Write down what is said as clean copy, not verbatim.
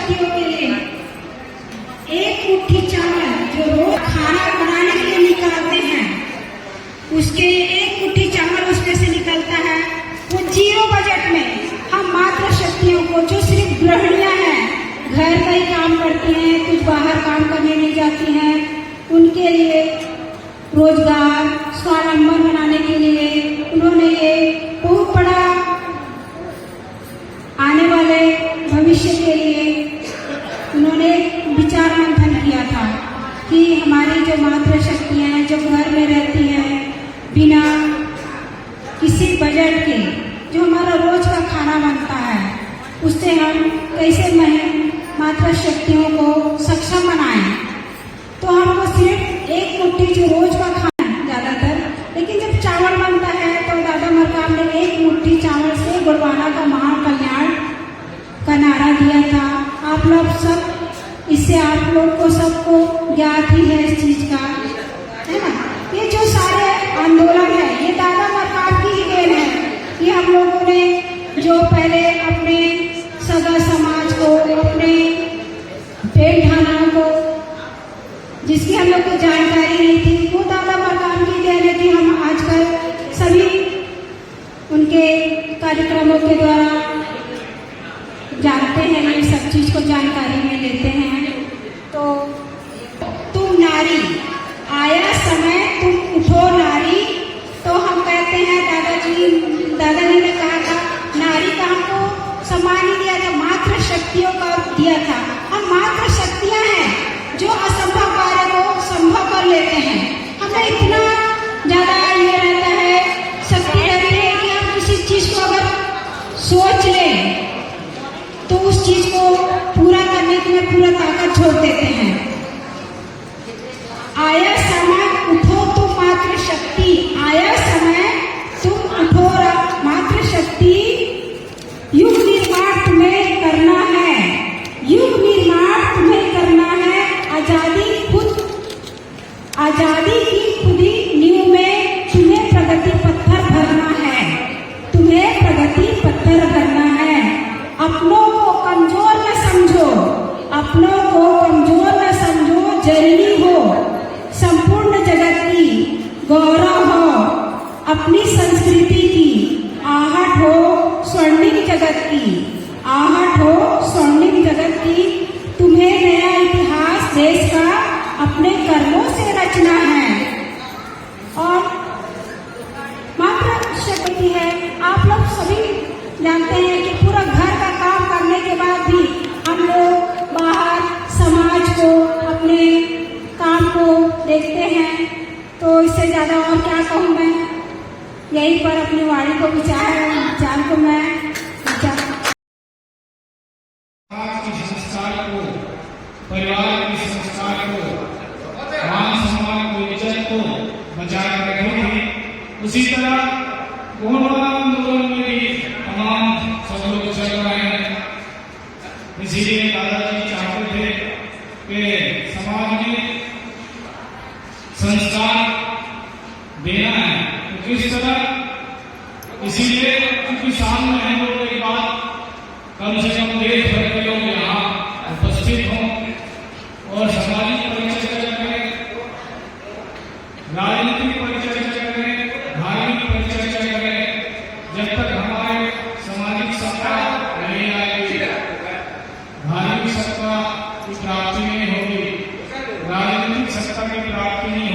शक्तियों के लिए एक मुट्ठी चावल जो रोज खाना बनाने के लिए निकालते हैं, उसके एक मुट्ठी चावल उसमें से निकलता है, वो 0 बजट में हम मात्र शक्तियों को, जो सिर्फ गृहिणियां हैं, घर का ही काम करती हैं, कुछ बाहर काम करने नहीं जाती हैं, उनके लिए रोजगार स्वावलंबन बनाने के लिए उन्होंने ये बहुत बड़ा आने वाले भविष्य के लिए उन्होंने विचार मंथन किया था कि हमारी जो मातृ शक्तियां हैं, जो घर में रहती हैं बिना किसी बजट के, जो हमारा रोज का खाना बनता है, उससे हम कैसे मातृ शक्तियों को सक्षम बनाएं। तो हमको सिर्फ एक मुट्ठी जो रोज का खाना ज्यादातर, लेकिन जब चावल बनता है तो दादा मरकाम ने एक मुट्ठी चावल से गुरुवाना का महाकल्याण का नारा दिया था। आप लोग सब इससे आप लोग को सबको ज्ञात ही है इस चीज का, है ना। ये जो सारे आंदोलन है ये दादा मरकाम की ही देन है कि हम लोगों ने जो पहले अपने सगा समाज को, अपने पेड़ ढाना को, जिसकी हम लोग को जानकारी नहीं थी, वो दादा मरकाम की देन है कि हम आजकल सभी उनके कार्यक्रमों के द्वारा जानते हैं, ये सब चीज को जानकारी में लेते हैं। तो तुम नारी, आया समय तुम उठो नारी। तो हम कहते हैं दादाजी ने कहा था नारी का हमको सम्मान ही दिया था, मात्र शक्तियों का दिया था। हम मात्र शक्तियां हैं जो असंभव कार्य को संभव कर लेते हैं। हमें इतना ज्यादा ये रहता है, शक्ति रहती है कि हम किसी चीज को अगर सोच लें तो उस चीज को पूरा करने के लिए पूरा ताकत छोड़ देते हैं। आया समय उठो तुम मातृ शक्ति, आया समय तुम उठो मातृ शक्ति। युग निर्माण तुम्हें करना है, युग निर्माण तुम्हें करना है। आजादी की खुदी नींव में तुम्हें प्रगति पत्थर भरना है, तुम्हें प्रगति पत्थर भरना है। अपनों को कमजोर न समझो, अपनों को कमजोर न समझो, जननी हो संपूर्ण जगत की, गौरव हो अपनी संस्कृति की, आहट हो स्वर्णिम जगत की, आहट हो स्वर्णिम जगत की। तुम्हें नया इतिहास देश का अपने कर्मों से रचना है। और मात्र शक्ति है, आप लोग सभी जानते हैं कि पूरा घर का काम करने के बाद भी हम लोग बाहर समाज को, अपने काम को देखते हैं। तो इससे ज्यादा और क्या कहूँ मैं, यहीं पर अपनी वाणी को विचार को मैं संस्कार को, परिवार के संस्कार को, मान सम्मान को, इज्जत को बचाए रखे थे। उसी तरह कोरोना आंदोलन में भी तमाम सब लोग चल रहे हैं। इसीलिए दादाजी चाहते थे कि समाज में संस्कार देना है। तो किस तरह, इसीलिए क्योंकि सामने हम लोग की बात कम से कम देश भर के लोग यहाँ उपस्थित हों और सामाजिक परिचर्चा करें, राजनीतिक परिचर्चा करें, धार्मिक परिचर्चा करें। जब तक हमारे सामाजिक सत्ता नहीं आएगी, धार्मिक सत्ता की प्राप्ति नहीं होगी, राजनीतिक सत्ता की प्राप्ति नहीं